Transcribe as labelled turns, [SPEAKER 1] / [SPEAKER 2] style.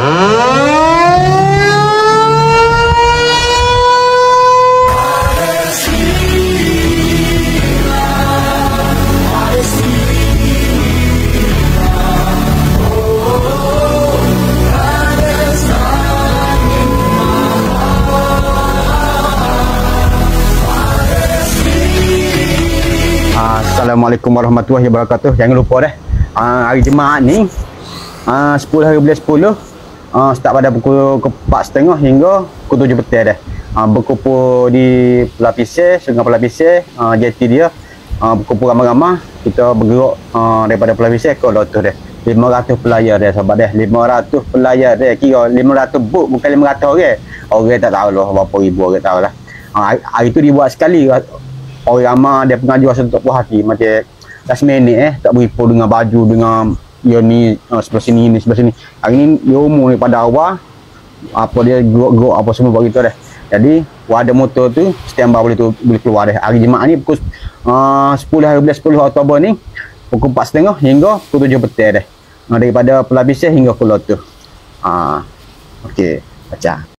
[SPEAKER 1] Assalamualaikum warahmatullahi wabarakatuh. Jangan lupa dah, hari Jumaat ni 10 hari bulan 10, start pada pukul 4.30 hingga pukul 7 petang dah. Berkumpul di Pelapisir, Sungai Pelapisir, jeti dia. Berkumpul ramai-ramai, kita bergerak daripada Pelapisir ke Lotus dah. 500 pelayar dah sahabat dah. 500 pelayar dah. Kira 500 boat, bukan 500 orang. Orang tak tahu lah berapa ribu orang tahu lah. Hari tu dibuat sekali. Orang ramai dia pengajar rasa tak puas hati, macam last minute tak beripu dengan baju, dengan dia ni sebelah sini, ni sebelah sini. Hari ni dia umur pada awal apa dia gerok-gerok apa semua buat gitu dah. Jadi wadah motor tu standby boleh keluar dah. Hari Jumaat ni pukul 10 hari bulan 10 Oktober ni pukul 4.30 hingga pukul 7 petang dah. Daripada Pelapisir hingga ke Lotus. Okey, baca.